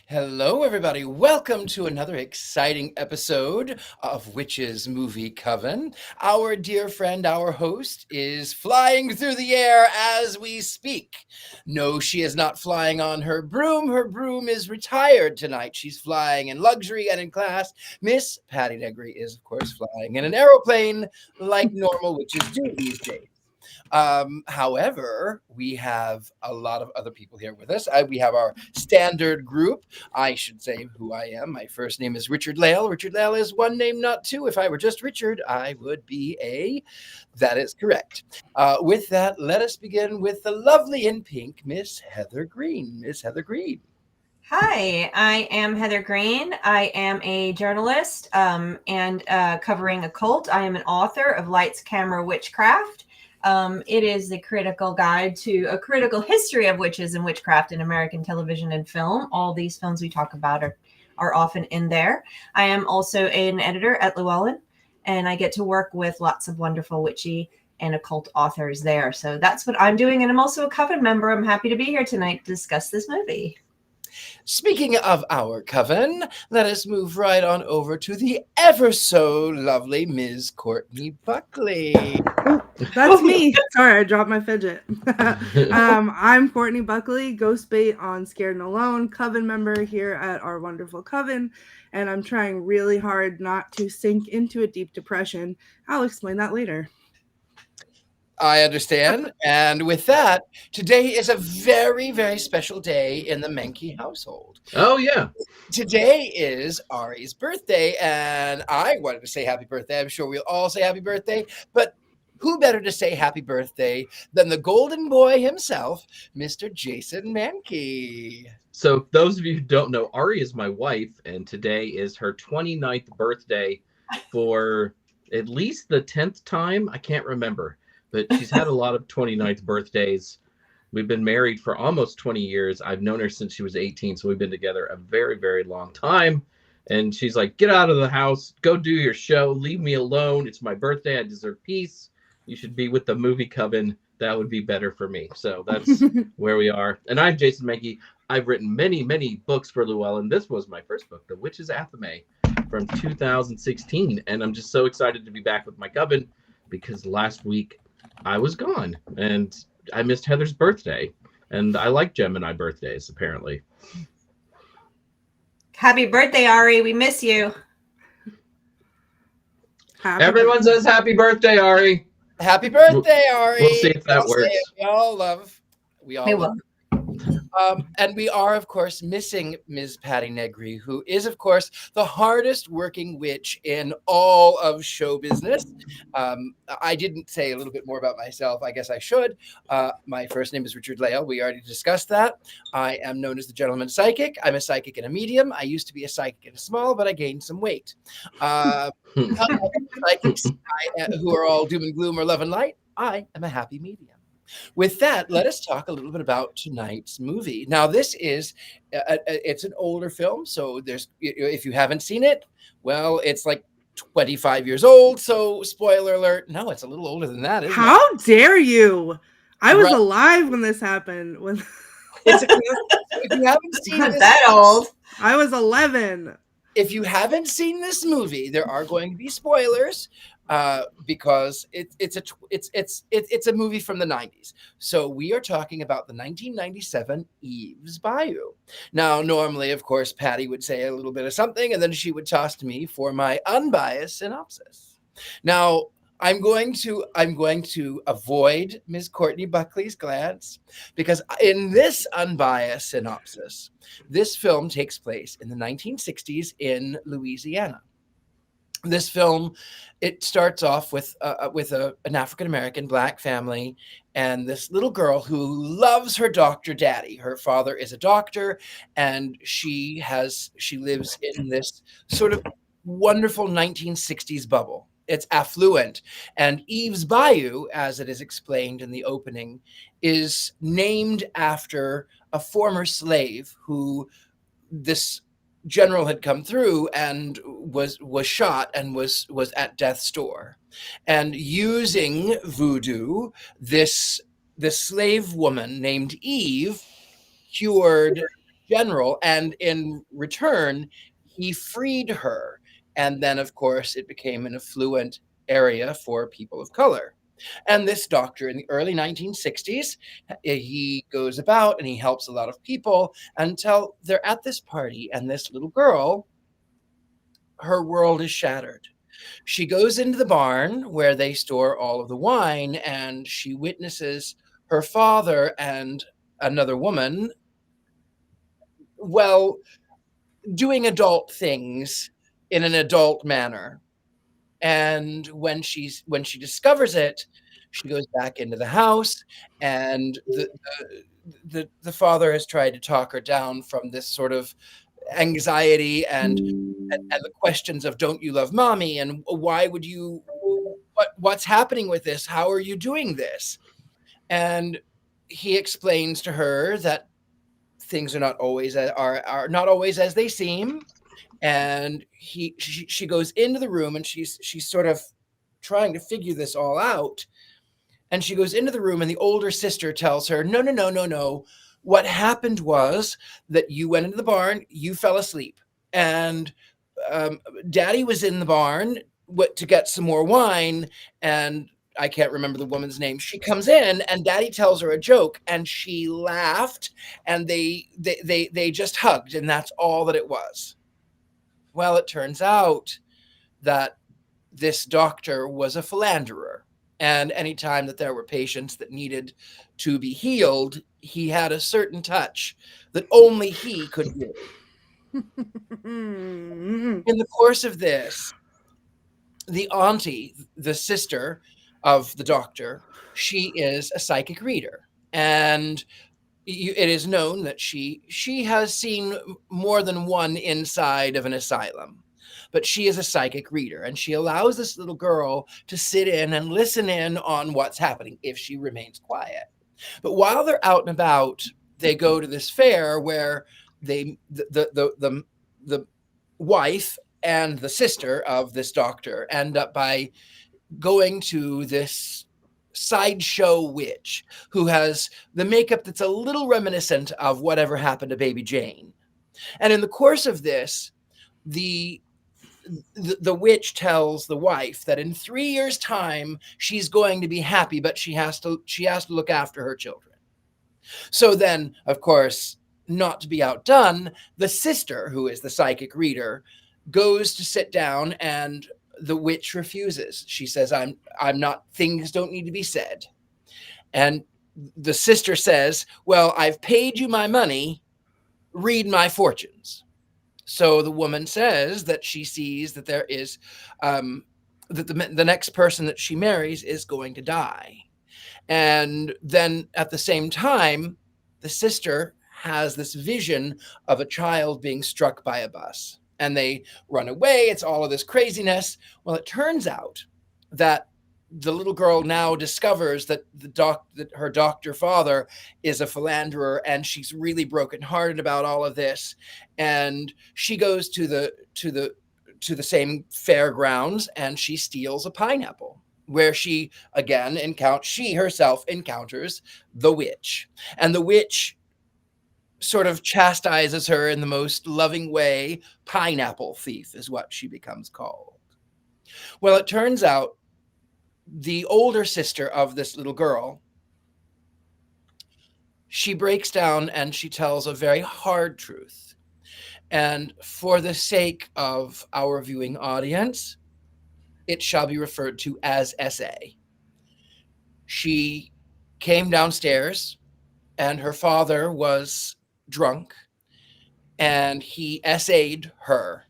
Hello, everybody. Welcome to another exciting episode of Witches Movie Coven. Our dear friend, our host, is flying through the air as we speak. No, she is not flying on her broom. Her broom is retired tonight. She's flying in luxury and in class. Miss Patty Negri is, of course, flying in an aeroplane like normal witches do these days. However, we have a lot of other people here with us. We have our standard group. I should say who I am. My first name is Richard-Lael. Richard-Lael is one name, not two. If I were just Richard, I would be a. That is correct. With that, let us begin with the lovely in pink, Miss Heather Green. Miss Heather Green. Hi, I am Heather Green. I am a journalist and covering occult. I am an author of Lights, Camera, Witchcraft. It is the critical guide to a critical history of witches and witchcraft in American television and film. All these films we talk about are often in there. I am also an editor at Llewellyn, and I get to work with lots of wonderful witchy and occult authors there. So that's what I'm doing. And I'm also a Coven member. I'm happy to be here tonight to discuss this movie. Speaking of our coven, let us move right on over to the ever so lovely Ms. Courtney Buckley. That's me. Sorry, I dropped my fidget. I'm Courtney Buckley, Ghostbait on Scared and Alone, Coven member here at our wonderful Coven, and I'm trying really hard not to sink into a deep depression. I'll explain that later. I understand. And with that, today is a very, very special day in the Mankey household. Oh, yeah. Today is Ari's birthday, and I wanted to say happy birthday. I'm sure we'll all say happy birthday, but who better to say happy birthday than the golden boy himself, Mr. Jason Mankey. So those of you who don't know, Ari is my wife, and today is her 29th birthday for at least the 10th time. I can't remember. But she's had a lot of 29th birthdays. We've been married for almost 20 years. I've known her since she was 18, so we've been together a very, very long time. And she's like, get out of the house, go do your show, leave me alone. It's my birthday, I deserve peace. You should be with the movie coven. That would be better for me. So that's where we are. And I'm Jason Mankey. I've written many, many books for Llewellyn. This was my first book, The Witches Athame, from 2016. And I'm just so excited to be back with my coven because last week I was gone and I missed Heather's birthday, and I like Gemini birthdays apparently. Happy birthday, Ari. We miss you. Everyone says happy birthday, Ari. Happy birthday, Ari. We'll see if that works. We all love. And we are, of course, missing Ms. Patty Negri, who is, of course, the hardest working witch in all of show business. I didn't say a little bit more about myself. I guess I should. My first name is Richard-Lael. We already discussed that. I am known as the gentleman psychic. I'm a psychic and a medium. I used to be a psychic and a small, but I gained some weight. Psychics who are all doom and gloom or love and light. I am a happy medium. With that, let us talk a little bit about tonight's movie. Now, this is it's an older film, so if you haven't seen it, well, it's like 25 years old. So, spoiler alert. No, it's a little older than that. How dare you? I was alive when this happened. If you haven't seen Not that old. I was 11. If you haven't seen this movie, there are going to be spoilers. Because it's a movie from the 90s. So we are talking about the 1997 Eve's Bayou. Now, normally, of course, Patty would say a little bit of something, and then she would toss to me for my unbiased synopsis. Now, I'm going to avoid Ms. Courtney Buckley's glance because in this unbiased synopsis, this film takes place in the 1960s in Louisiana. This film, it starts off with an African-American Black family and this little girl who loves her doctor daddy. Her father is a doctor, and she lives in this sort of wonderful 1960s bubble. It's affluent. And Eve's Bayou, as it is explained in the opening, is named after a former slave who this general had come through and was shot and was at death's door. And using voodoo, this slave woman named Eve cured general, and in return, he freed her. And then, of course, it became an affluent area for people of color. And this doctor in the early 1960s, he goes about and he helps a lot of people until they're at this party, and this little girl, her world is shattered. She goes into the barn where they store all of the wine, and she witnesses her father and another woman, well, doing adult things in an adult manner. And when she discovers it, she goes back into the house, and the father has tried to talk her down from this sort of anxiety and the questions of, don't you love mommy, and why would you, what's happening with this, how are you doing this? And he explains to her that things are not always are not always as they seem. And she goes into the room, and she's sort of trying to figure this all out. And she goes into the room, and the older sister tells her, no. What happened was that you went into the barn, you fell asleep, and Daddy was in the barn to get some more wine, and I can't remember the woman's name. She comes in, and Daddy tells her a joke, and she laughed, and they just hugged, and that's all that it was. Well, it turns out that this doctor was a philanderer, and anytime that there were patients that needed to be healed, he had a certain touch that only he could do. In the course of this, the auntie, the sister of the doctor, she is a psychic reader, and it is known that she has seen more than one inside of an asylum, but she is a psychic reader, and she allows this little girl to sit in and listen in on what's happening if she remains quiet. But while they're out and about, they go to this fair where the wife and the sister of this doctor end up by going to this sideshow witch who has the makeup that's a little reminiscent of whatever happened to baby Jane. And in the course of this, the witch tells the wife that in 3 years' time she's going to be happy, but she has to look after her children. So then, of course, not to be outdone, the sister, who is the psychic reader, goes to sit down, and the witch refuses. She says, I'm not, things don't need to be said. And the sister says, well, I've paid you my money, read my fortunes. So the woman says that she sees that there is, that the next person that she marries is going to die. And then at the same time, the sister has this vision of a child being struck by a bus, and they run away. It's all of this craziness. Well, it turns out that the little girl now discovers that that her doctor father is a philanderer, and she's really brokenhearted about all of this. And she goes to the same fairgrounds, and she steals a pineapple, where she herself encounters the witch. And the witch sort of chastises her in the most loving way. Pineapple thief is what she becomes called. Well, it turns out the older sister of this little girl, she breaks down and she tells a very hard truth. And for the sake of our viewing audience, it shall be referred to as SA. She came downstairs, and her father was drunk, and he SA'd her.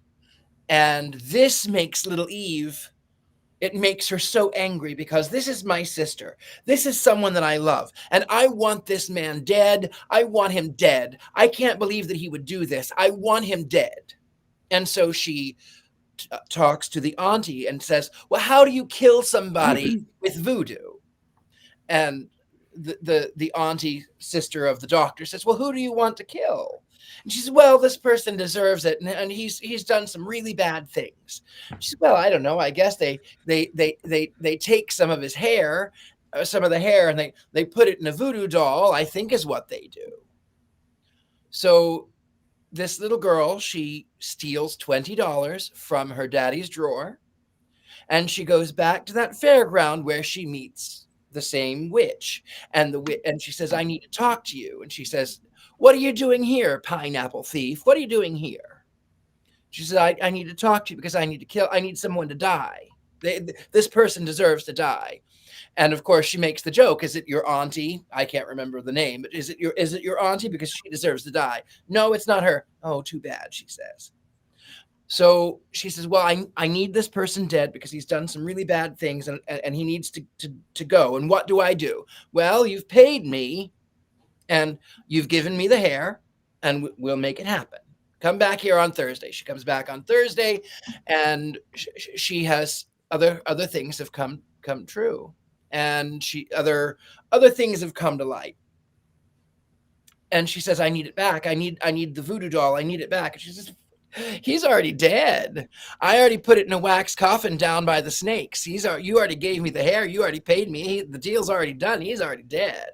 And this makes little Eve, it makes her so angry, because this is my sister. This is someone that I love, and I want this man dead. I want him dead. I can't believe that he would do this. I want him dead. And so she talks to the auntie and says, well, how do you kill somebody with voodoo? And the auntie sister of the doctor says, well, who do you want to kill? And she says, well, this person deserves it, and he's done some really bad things. She says, well, I don't know. I guess they take some of his hair, some of the hair, and they put it in a voodoo doll, I think is what they do. So this little girl, she steals $20 from her daddy's drawer, and she goes back to that fairground where she meets the same witch. And she says, I need to talk to you. And she says, what are you doing here, pineapple thief? What are you doing here? She says, I need to talk to you because I need someone to die. This person deserves to die. And of course, she makes the joke. Is it your auntie? I can't remember the name, but is it your auntie because she deserves to die? No, it's not her. Oh, too bad, she says. So she says, well, I need this person dead because he's done some really bad things and he needs to go. And what do I do? Well, you've paid me and you've given me the hair and we'll make it happen. Come back here on Thursday. She comes back on Thursday and she has other things have come true. And other things have come to light. And she says, I need it back. I need the voodoo doll. I need it back. And she says, he's already dead. I already put it in a wax coffin down by the snakes. You already gave me the hair. You already paid me. The deal's already done. He's already dead.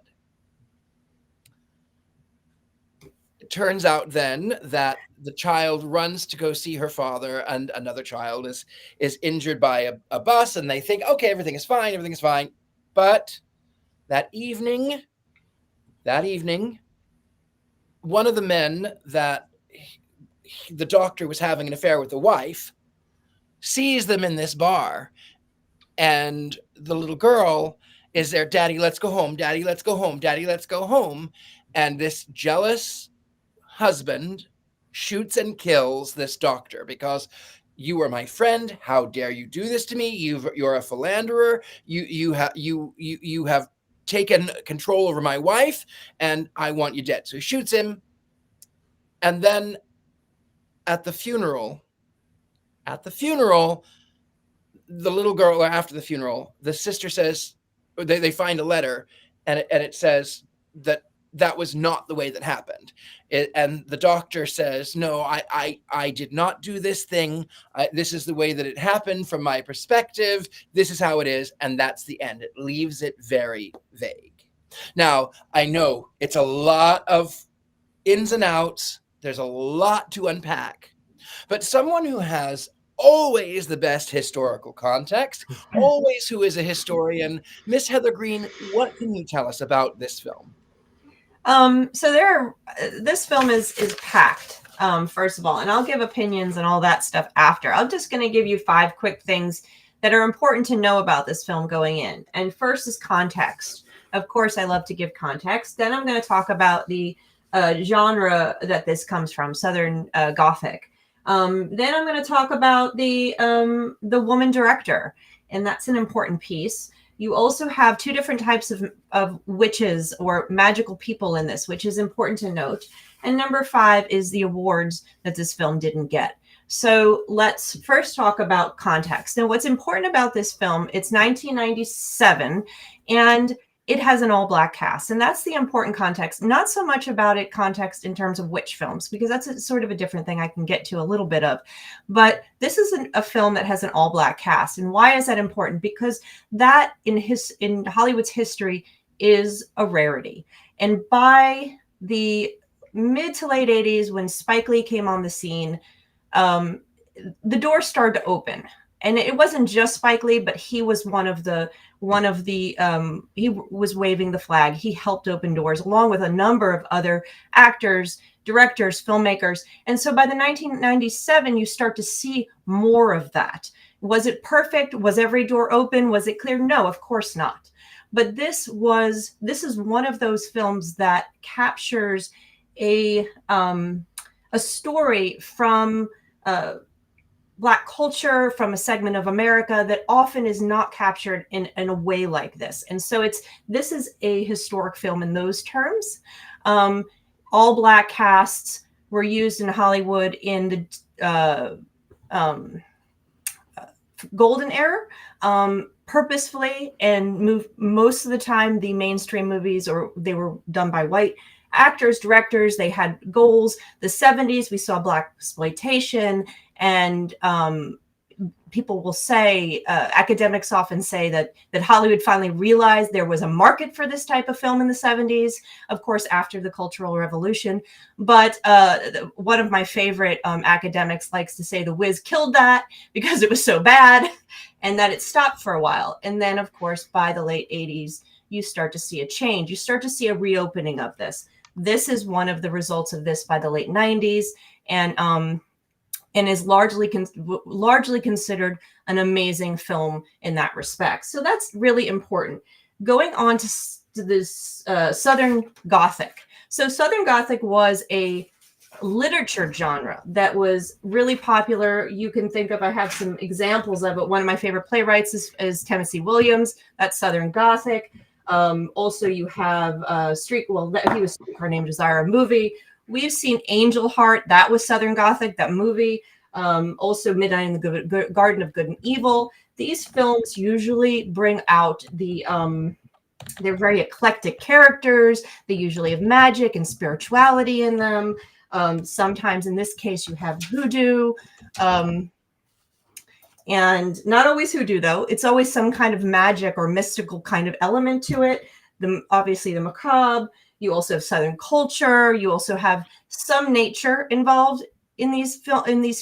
It turns out then that the child runs to go see her father, and another child is injured by a bus, and they think, okay, everything is fine. But that evening, one of the men that the doctor was having an affair with the wife sees them in this bar, and the little girl is there. Daddy, let's go home. Daddy, let's go home. Daddy, let's go home. And this jealous husband shoots and kills this doctor because you were my friend. How dare you do this to me? You're a philanderer. You have taken control over my wife, and I want you dead. So he shoots him. And then at the funeral, the little girl, or after the funeral, the sister says, they find a letter, and it says that was not the way that happened. And the doctor says, no, I did not do this thing. This is the way that it happened from my perspective. This is how it is. And that's the end. It leaves it very vague. Now, I know it's a lot of ins and outs. There's a lot to unpack. But someone who has always the best historical context, always who is a historian, Miss Heather Green, what can you tell us about this film? This film is packed, first of all, and I'll give opinions and all that stuff after. I'm just going to give you 5 quick things that are important to know about this film going in. And first is context. Of course, I love to give context. Then I'm going to talk about the genre that this comes from, Southern Gothic. Then I'm going to talk about the woman director, and that's an important piece. You also have 2 different types of witches or magical people in this, which is important to note. And number 5 is the awards that this film didn't get. So let's first talk about context. Now, what's important about this film, it's 1997, and it has an all-black cast. And that's the important context. Not so much about it context in terms of witch films, because that's sort of a different thing I can get to a little bit of. But this is a film that has an all-black cast. And why is that important? Because that in Hollywood's history is a rarity. And by the mid to late 80s, when Spike Lee came on the scene, the doors started to open. And it wasn't just Spike Lee, but he was one of the he was waving the flag. He helped open doors along with a number of other actors, directors, filmmakers. And so by the 1997, you start to see more of that. Was it perfect? Was every door open? Was it clear? No, of course not. But this is one of those films that captures a story from Black culture, from a segment of America that often is not captured in a way like this. And so this is a historic film in those terms. All Black casts were used in Hollywood in the golden era, purposefully, and most of the time the mainstream movies, or they were done by white actors, directors. They had goals. The 70s, we saw Black exploitation and people will say, academics often say that Hollywood finally realized there was a market for this type of film in the 70s, of course, after the Cultural Revolution. But one of my favorite academics likes to say the Wiz killed that because it was so bad, and that it stopped for a while. And then, of course, by the late 80s, you start to see a change. You start to see a reopening of this. This is one of the results of this by the late 90s. And is largely considered an amazing film in that respect. So that's really important. Going on to this Southern Gothic. So Southern Gothic was a literature genre that was really popular. You can think of, I have some examples of it. One of my favorite playwrights is Tennessee Williams. That's Southern Gothic. Also, you have he was Streetcar Named Desire, a movie. We've seen Angel Heart. That was Southern Gothic, that movie. Also Midnight in the Garden of Good and Evil. These films usually bring out they're very eclectic characters. They usually have magic and spirituality in them. Sometimes in this case, you have voodoo. And not always hoodoo, though. It's always some kind of magic or mystical kind of element to it. Obviously the macabre. You also have Southern culture. You also have some nature involved in these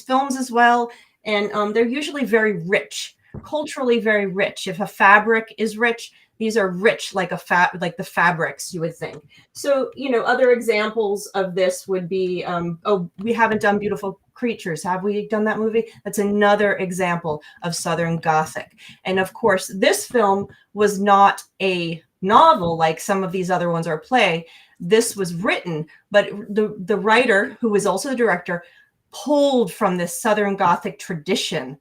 films as well. And they're usually very rich, culturally very rich. If a fabric is rich, these are rich like the fabrics, you would think. So, other examples of this would be, we haven't done Beautiful Creatures. Have we done that movie? That's another example of Southern Gothic. And of course, this film was not a novel like some of these other ones are play. This was written, but the writer, who was also the director, pulled from this Southern Gothic tradition.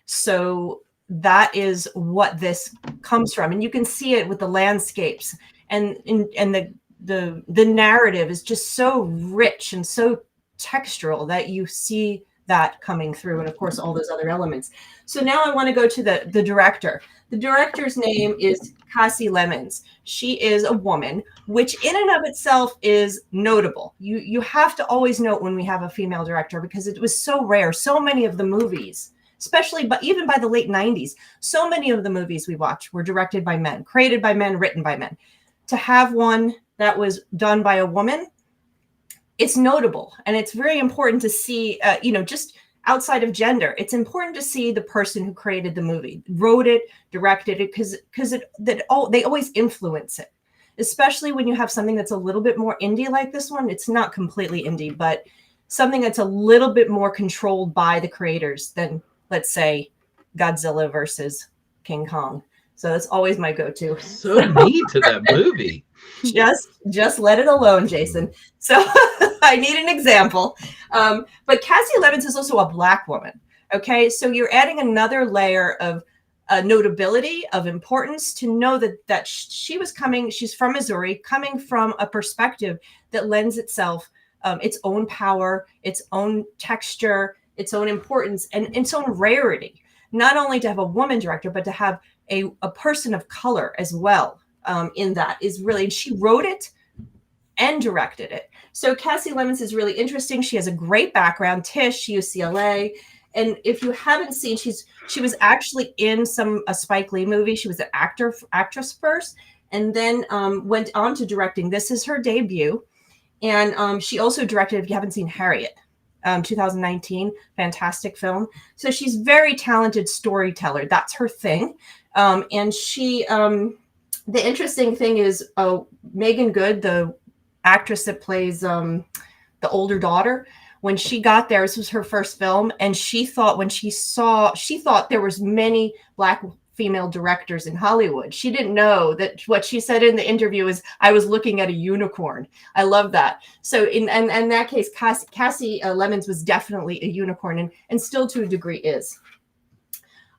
So that is what this comes from, and you can see it with the landscapes and the narrative is just so rich and so textural that you see that coming through, and of course all those other elements. So now I want to go to the director. The director's name is Kasi Lemmons. She is a woman, which in and of itself is notable. You have to always note when we have a female director, because it was so rare. So many of the movies, especially even by the late 90s, so many of the movies we watched were directed by men, created by men, written by men. To have one that was done by a woman, it's notable, and it's very important to see, just outside of gender, it's important to see the person who created the movie, wrote it, directed it, because they always influence it, especially when you have something that's a little bit more indie like this one. It's not completely indie, but something that's a little bit more controlled by the creators than, let's say, Godzilla versus King Kong. So that's always my go-to. So neat to that movie. Just let it alone, Jason. So I need an example. But Kasi Lemmons is also a Black woman. Okay, so you're adding another layer of notability, of importance, to know that she's from Missouri, coming from a perspective that lends itself its own power, its own texture, its own importance, and its own rarity. Not only to have a woman director, but to have a person of color as well. In that is really, and she wrote it and directed it. So Kasi Lemmons is really interesting. She has a great background, Tisch, UCLA. And if you haven't seen, she was actually in a Spike Lee movie. She was an actress first, and then went on to directing. This is her debut. And she also directed, if you haven't seen, Harriet, 2019, fantastic film. So she's very talented storyteller. That's her thing. And she, the interesting thing is, Megan Good, the actress that plays the older daughter, when she got there, this was her first film, and she thought there was many Black female directors in Hollywood. She didn't know that. What she said in the interview is, "I was looking at a unicorn." I love that. So in that case, Kasi Lemmons was definitely a unicorn, and still to a degree is.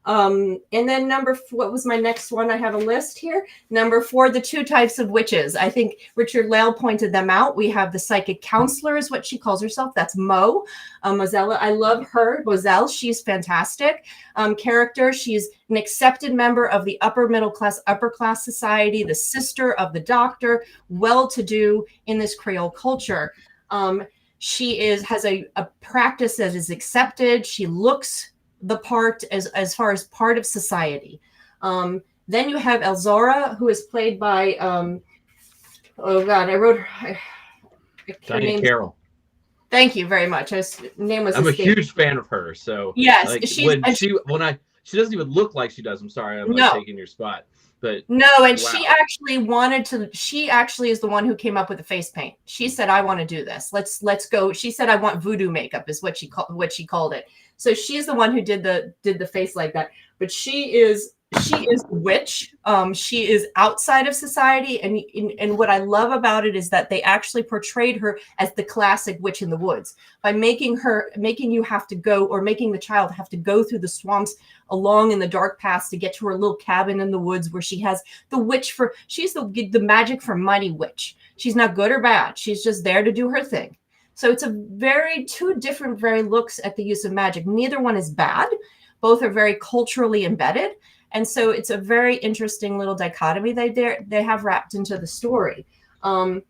And then what was my next one? I have a list here. Number 4, the 2 types of witches. I think Richard-Lael pointed them out. We have the psychic counselor, is what she calls herself. That's Mo. Mozella. I love her. Mozelle. She's fantastic. Character. She's an accepted member of the upper class society, the sister of the doctor, well-to-do in this Creole culture. She has a practice that is accepted. She looks the part as far as part of society. Then you have Elzora, who is played by oh god, I wrote her Diane name. Carroll. Thank you very much. Name was I'm a escaped. huge fan of her. So Yes, like she doesn't even look like she does. I'm sorry, I'm like No. taking your spot. But no, and wow. she actually wanted to. She actually is the one who came up with the face paint. She said, "I want to do this. Let's go." She said, "I want voodoo makeup," is what she called it. So she's the one who did the face like that. But she is the witch. She is outside of society, and what I love about it is that they actually portrayed her as the classic witch in the woods by making you have to go, or making the child have to go through the swamps along in the dark paths to get to her little cabin in the woods where she has the witch she's the magic for mighty witch. She's not good or bad. She's just there to do her thing. So it's two different looks at the use of magic. Neither one is bad. Both are very culturally embedded. And so it's a very interesting little dichotomy they have wrapped into the story. And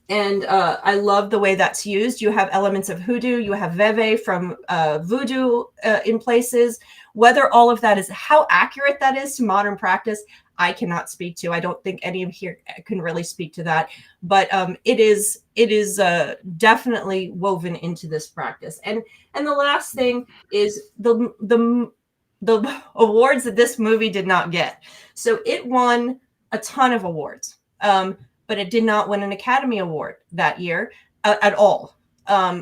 I love the way that's used. You have elements of hoodoo. You have veve from voodoo in places. Whether all of that is, how accurate that is to modern practice, I cannot speak to. I don't think any of here can really speak to that. But it is definitely woven into this practice. And the last thing is the awards that this movie did not get. So it won a ton of awards, but it did not win an Academy Award that year at all,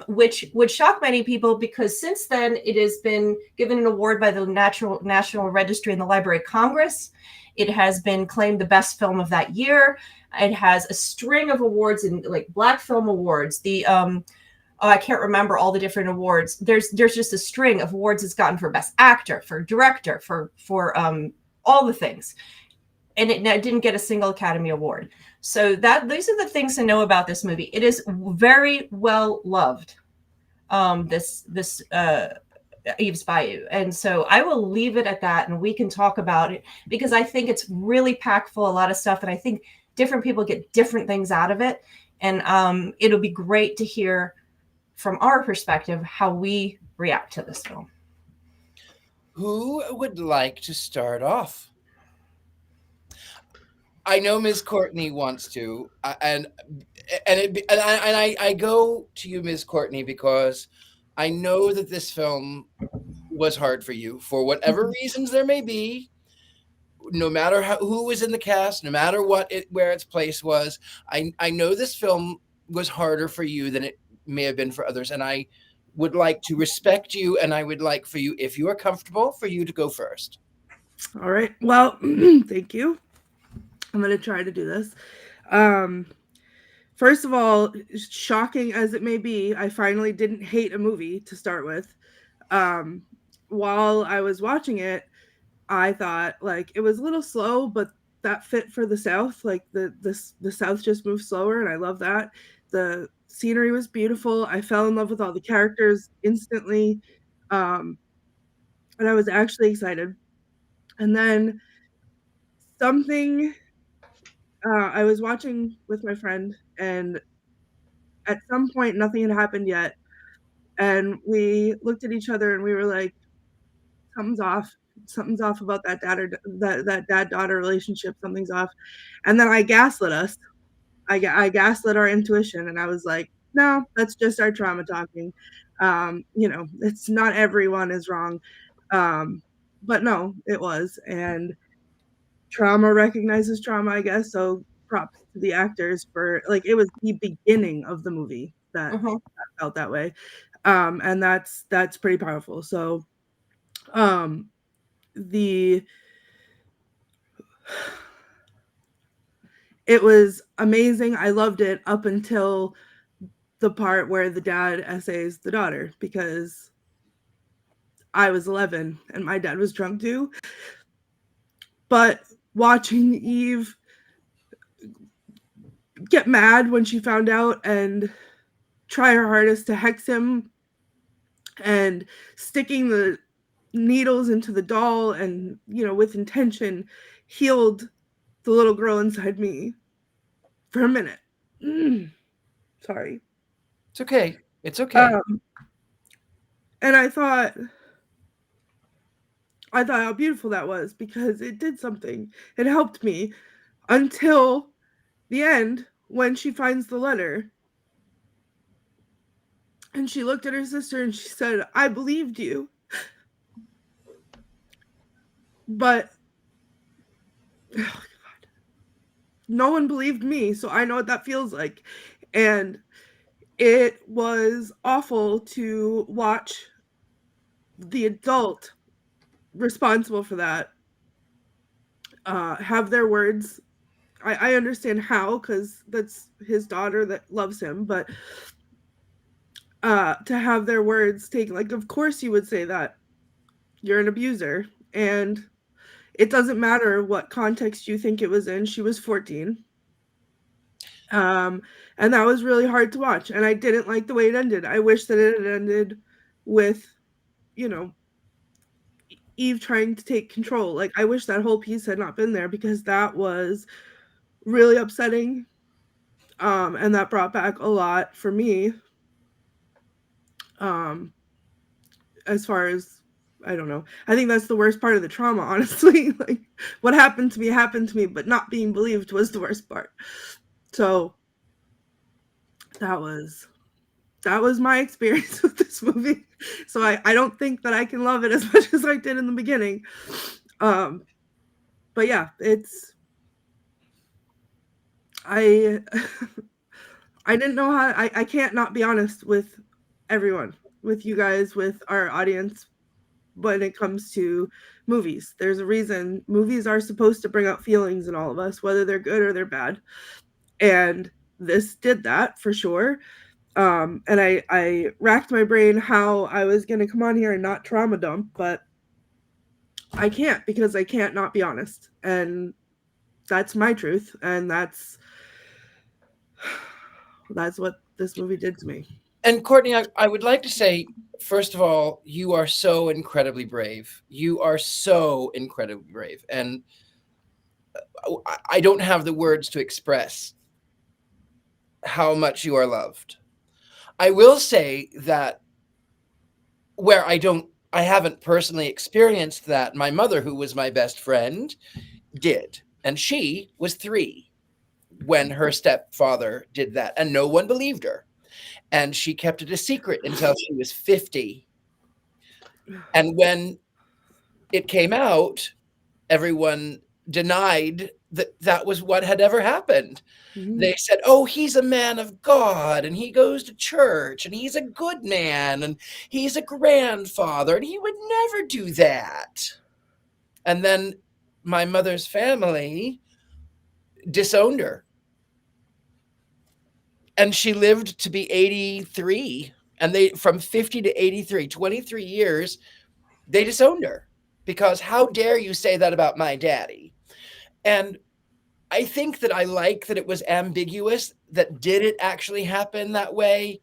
which would shock many people, because since then it has been given an award by the National Registry and the Library of Congress. It has been claimed the best film of that year. It has a string of awards, in like Black Film Awards, the I can't remember all the different awards. There's just a string of awards it's gotten for Best Actor, for Director, for all the things. And it didn't get a single Academy Award. So these are the things to know about this movie. It is very well loved, this Eve's Bayou. And so I will leave it at that, and we can talk about it, because I think it's really packed full of a lot of stuff, and I think different people get different things out of it. And it'll be great to hear from our perspective how we react to this film. Who would like to start off? I know Ms. Courtney wants to, and I go to you, Ms. Courtney, because I know that this film was hard for you for whatever reasons there may be. No matter who was in the cast, no matter where its place was, I know this film was harder for you than it may have been for others, and I would like to respect you, and I would like for you, if you are comfortable, for you to go first. All right. Well, thank you. I'm going to try to do this. First of all, shocking as it may be, I finally didn't hate a movie to start with. While I was watching it, I thought like it was a little slow, but that fit for the South. Like the South just moves slower, and I love that. The scenery was beautiful. I fell in love with all the characters instantly, and I was actually excited. And then I was watching with my friend, and at some point nothing had happened yet, and we looked at each other and we were like, something's off about that dad-daughter relationship. Something's off. And then I gaslit us. I gaslit our intuition, and I was like, no, that's just our trauma talking. It's not everyone is wrong. But no, it was. And trauma recognizes trauma, I guess. So props to the actors for, like, it was the beginning of the movie that felt that way. And that's pretty powerful. So it was amazing. I loved it up until the part where the dad essays the daughter, because I was 11 and my dad was drunk too. But watching Eve get mad when she found out and try her hardest to hex him, and sticking the needles into the doll and, with intention, healed the little girl inside me for a minute. Sorry. It's okay. It's okay. And I thought, I thought how beautiful that was because it did something. It helped me until the end when she finds the letter. And she looked at her sister and she said, I believed you. But oh God, no one believed me, so I know what that feels like. And it was awful to watch the adult responsible for that have their words. I understand how, because that's his daughter that loves him, but to have their words taken, like, of course you would say that. You're an abuser. And it doesn't matter what context you think it was in. She was 14. And that was really hard to watch. And I didn't like the way it ended. I wish that it had ended with, you know, Eve trying to take control. Like, I wish that whole piece had not been there because that was really upsetting. And that brought back a lot for me. As far as, I don't know. I think that's the worst part of the trauma, honestly. Like, what happened to me, but not being believed was the worst part. So that was my experience with this movie. So I don't think that I can love it as much as I did in the beginning. But yeah, I didn't know how, I can't not be honest with everyone, with you guys, with our audience, when it comes to movies. There's a reason movies are supposed to bring out feelings in all of us, whether they're good or they're bad. And this did that for sure. And I racked my brain how I was going to come on here and not trauma dump, but I can't, because I can't not be honest. And that's my truth. And that's what this movie did to me. And Courtney, I would like to say, first of all, you are so incredibly brave. You are so incredibly brave. And I don't have the words to express how much you are loved. I will say that where I haven't personally experienced that, my mother, who was my best friend, did. And she was 3 when her stepfather did that. And no one believed her. And she kept it a secret until she was 50. And when it came out, everyone denied that was what had ever happened. Mm-hmm. They said, oh, he's a man of God, and he goes to church, and he's a good man, and he's a grandfather, and he would never do that. And then my mother's family disowned her. And she lived to be 83, and they, from 50 to 83, 23 years, they disowned her because how dare you say that about my daddy? And I think that I like that it was ambiguous, that did it actually happen that way?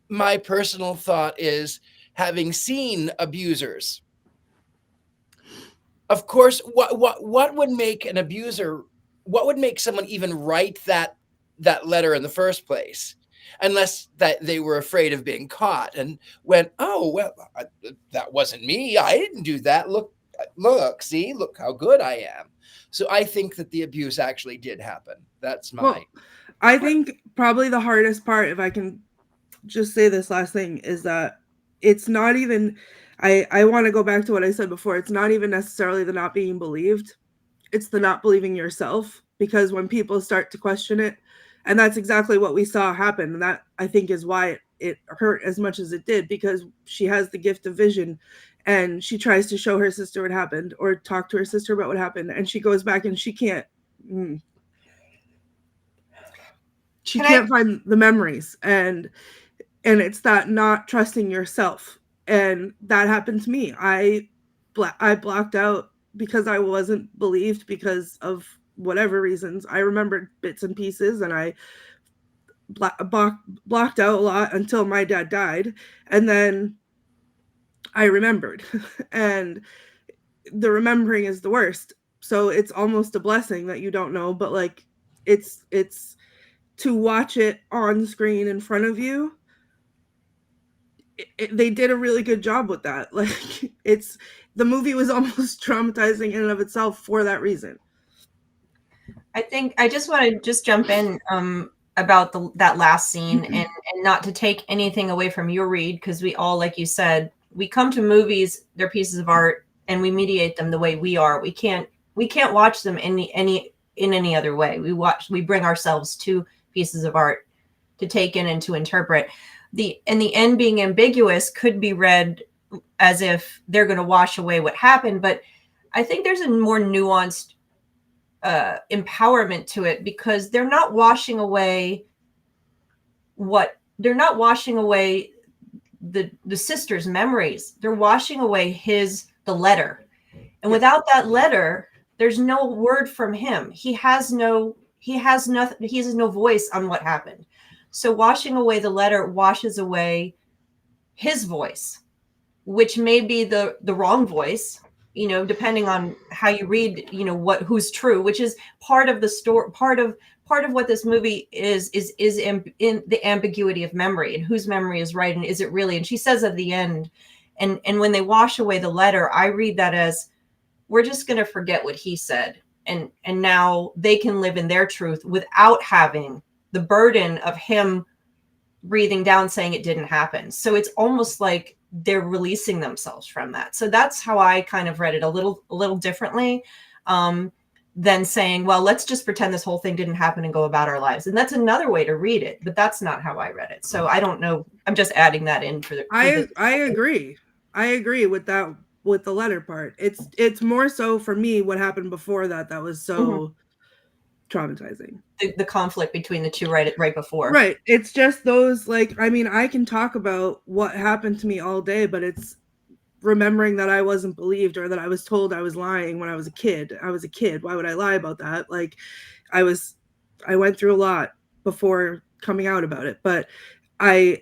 My personal thought is, having seen abusers, of course, what would make an abuser, what would make someone even write that letter in the first place, unless that they were afraid of being caught and went, oh, well, that wasn't me. I didn't do that. Look, see, look how good I am. So I think that the abuse actually did happen. That's my... Well, I think probably the hardest part, if I can just say this last thing, is that it's not even, I want to go back to what I said before. It's not even necessarily the not being believed. It's the not believing yourself, because when people start to question it, and that's exactly what we saw happen. And that, I think, is why it hurt as much as it did, because she has the gift of vision and she tries to show her sister what happened or talk to her sister about what happened. And she goes back and she can't find the memories. And it's that not trusting yourself. And that happened to me. I blocked out because I wasn't believed because of whatever reasons. I remembered bits and pieces, and I blocked out a lot until my dad died, and then I remembered. And the remembering is the worst. So it's almost a blessing that you don't know, but like it's to watch it on screen in front of you. They did a really good job with that. Like the movie was almost traumatizing in and of itself for that reason. I think I just want to just jump in about that last scene and not to take anything away from your read, because we all, like you said, we come to movies, they're pieces of art, and we mediate them the way we are. We can't watch them in any other way. We bring ourselves to pieces of art to take in and to interpret. The end being ambiguous could be read as if they're going to wash away what happened, but I think there's a more nuanced empowerment to it, because they're not washing away the sister's memories. They're washing away the letter, and without that letter, there's no word from him. He has no voice on what happened. So washing away the letter washes away his voice, which may be the wrong voice, depending on how you read, who's true, which is part of the story, part of what this movie is in the ambiguity of memory, and whose memory is right, and is it really? And she says at the end, and when they wash away the letter, I read that as, we're just going to forget what he said, and now they can live in their truth without having the burden of him breathing down saying it didn't happen. So it's almost like they're releasing themselves from that. So that's how I kind of read it, a little differently than saying, well, let's just pretend this whole thing didn't happen and go about our lives. And that's another way to read it, but that's not how I read it. So I don't know. I'm just adding that in for the. I agree. I agree with that, with the letter part. It's more so for me what happened before that was so traumatizing. The conflict between the two right before. Right. It's just those, like, I mean, I can talk about what happened to me all day, but it's remembering that I wasn't believed, or that I was told I was lying when I was a kid. I was a kid. Why would I lie about that? Like, I went through a lot before coming out about it, but I've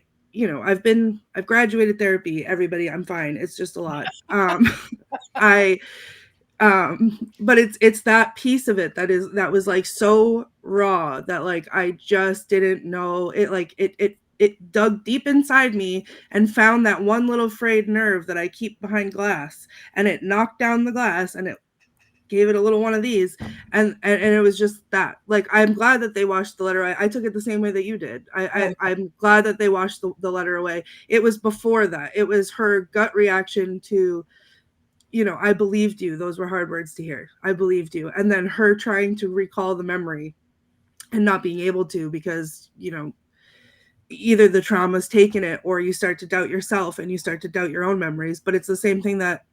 graduated therapy, everybody. I'm fine. It's just a lot. But it's that piece of it that was like so raw that, like, I just didn't know it. Like it dug deep inside me and found that one little frayed nerve that I keep behind glass, and it knocked down the glass, and it gave it a little one of these, and it was just that. Like, I'm glad that they washed the letter. I took it the same way that you did. I'm glad that they washed the letter away. It was before that. It was her gut reaction to, I believed you. Those were hard words to hear. I believed you. And then her trying to recall the memory and not being able to, because, either the trauma's taken it, or you start to doubt yourself and you start to doubt your own memories. But it's the same thing that,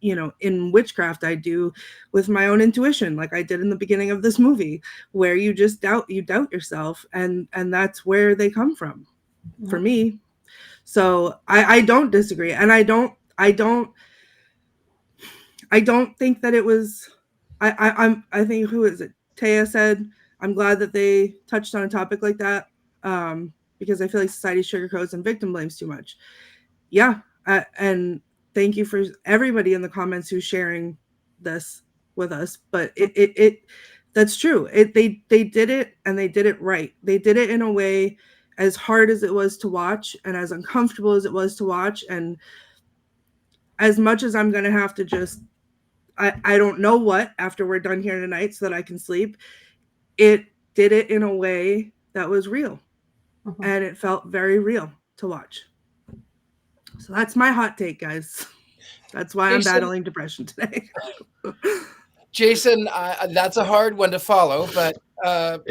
in witchcraft, I do with my own intuition, like I did in the beginning of this movie, where you just doubt yourself, and that's where they come from for me. So I don't disagree. And I don't think that it was, I think, who is it? Taya said, I'm glad that they touched on a topic like that, because I feel like society sugarcoats and victim blames too much. Yeah. And thank you for everybody in the comments who's sharing this with us. But it that's true. They did it, and they did it right. They did it in a way, as hard as it was to watch and as uncomfortable as it was to watch. And as much as I'm going to have to just, I don't know what, after we're done here tonight so that I can sleep, it did it in a way that was real. And it felt very real to watch. So that's my hot take, guys. That's why I'm battling depression today. Jason, that's a hard one to follow, but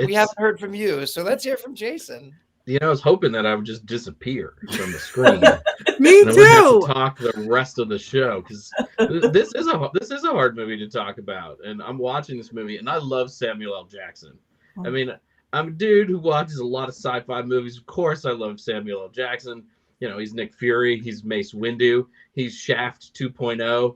we haven't heard from you. So let's hear from Jason. I was hoping that I would just disappear from the screen. Me and too. I would have to talk the rest of the show, because this is a hard movie to talk about. And I'm watching this movie, and I love Samuel L. Jackson. I mean, I'm a dude who watches a lot of sci-fi movies. Of course, I love Samuel L. Jackson. He's Nick Fury. He's Mace Windu. He's Shaft 2.0.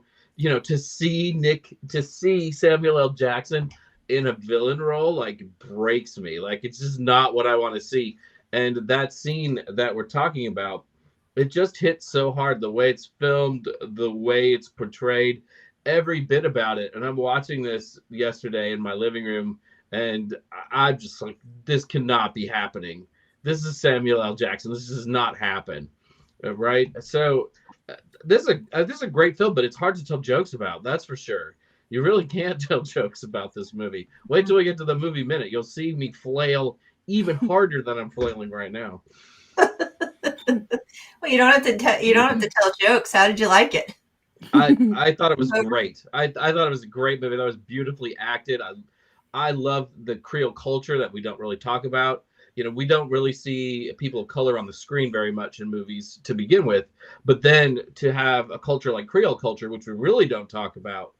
To see Samuel L. Jackson in a villain role, like, breaks me. Like, it's just not what I want to see. And that scene that we're talking about, it just hits so hard. The way it's filmed, the way it's portrayed, every bit about it. And I'm watching this yesterday in my living room, and I'm just like, this cannot be happening. This is Samuel L. Jackson. This does not happen. Right? So This is a great film, but it's hard to tell jokes about. That's for sure. You really can't tell jokes about this movie. Wait till we get to the movie minute. You'll see me flail even harder than I'm flailing right now. Well, you don't have to tell jokes. How did you like it? I thought it was great. I thought it was a great movie. That was beautifully acted. I love the Creole culture that we don't really talk about. We don't really see people of color on the screen very much in movies to begin with. But then to have a culture like Creole culture, which we really don't talk about,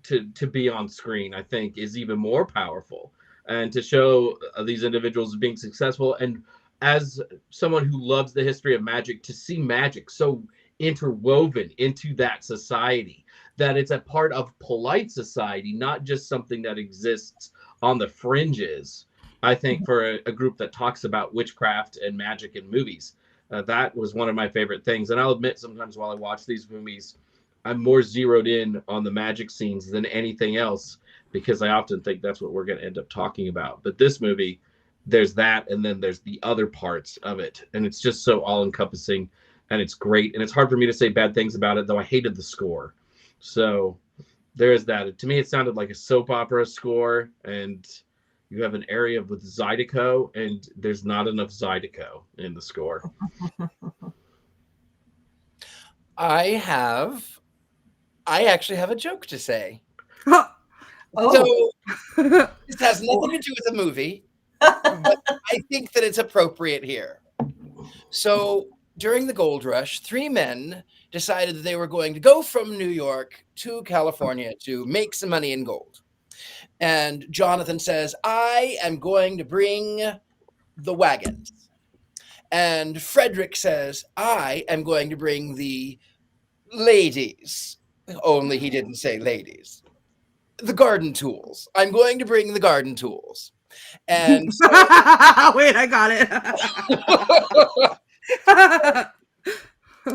to be on screen, I think is even more powerful. And to show these individuals being successful. And as someone who loves the history of magic, to see magic so interwoven into that society, that it's a part of polite society, not just something that exists on the fringes. I think for a group that talks about witchcraft and magic in movies, that was one of my favorite things. And I'll admit, sometimes while I watch these movies, I'm more zeroed in on the magic scenes than anything else, because I often think that's what we're going to end up talking about. But this movie, there's that, and then there's the other parts of it. And it's just so all-encompassing, and it's great. And it's hard for me to say bad things about it, though I hated the score. So there is that. To me, it sounded like a soap opera score, and you have an area with Zydeco, and there's not enough Zydeco in the score. I actually have a joke to say. Oh. So this has nothing to do with the movie, but I think that it's appropriate here. So during the gold rush, 3 men decided that they were going to go from New York to California to make some money in gold. And Jonathan says, I am going to bring the wagons. And Frederick says, I am going to bring the ladies. Only he didn't say ladies. The garden tools. I'm going to bring the garden tools. And so, wait, I got it.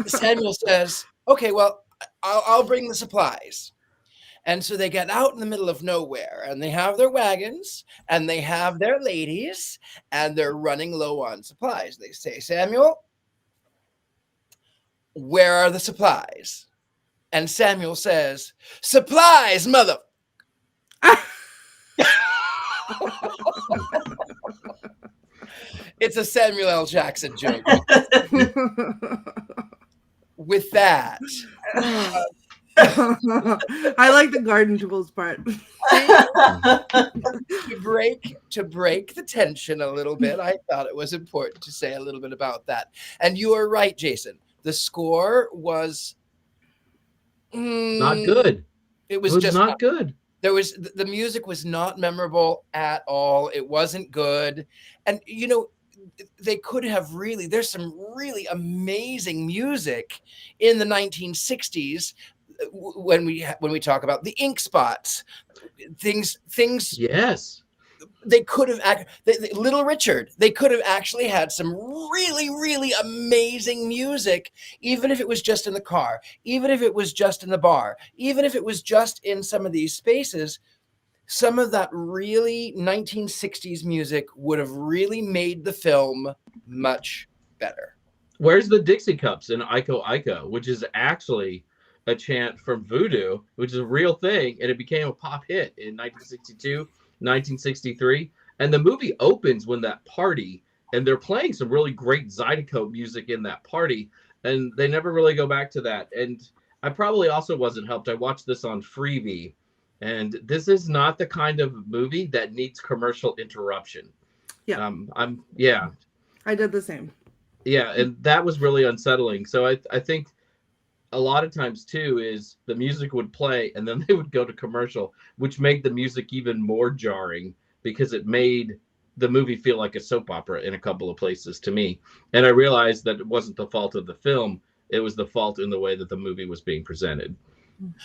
Samuel says, okay, well, I'll bring the supplies. And so they get out in the middle of nowhere, and they have their wagons, and they have their ladies, and they're running low on supplies. They say, Samuel, where are the supplies? And Samuel says, supplies, mother. It's a Samuel L. Jackson joke. With that, I like the garden tools part. to break the tension a little bit, I thought it was important to say a little bit about that. And you are right, Jason. The score was not good. It was just not good. The music was not memorable at all. It wasn't good. And they could have there's some really amazing music in the 1960s when we talk about the ink spots, things. Yes. They could have Little Richard. They could have actually had some really, really amazing music, even if it was just in the car, even if it was just in the bar, even if it was just in some of these spaces. Some of that really 1960s music would have really made the film much better. Where's the Dixie Cups in Iko Iko, which is actually a chant from Voodoo, which is a real thing, and it became a pop hit in 1962. 1963, and the movie opens when that party, and they're playing some really great Zydeco music in that party, and they never really go back to that. And I probably also wasn't helped. I watched this on Freevee, and this is not the kind of movie that needs commercial interruption. Yeah. I did the same. Yeah, and that was really unsettling. So I think a lot of times too is the music would play and then they would go to commercial, which made the music even more jarring because it made the movie feel like a soap opera in a couple of places to me. And I realized that it wasn't the fault of the film. It was the fault in the way that the movie was being presented.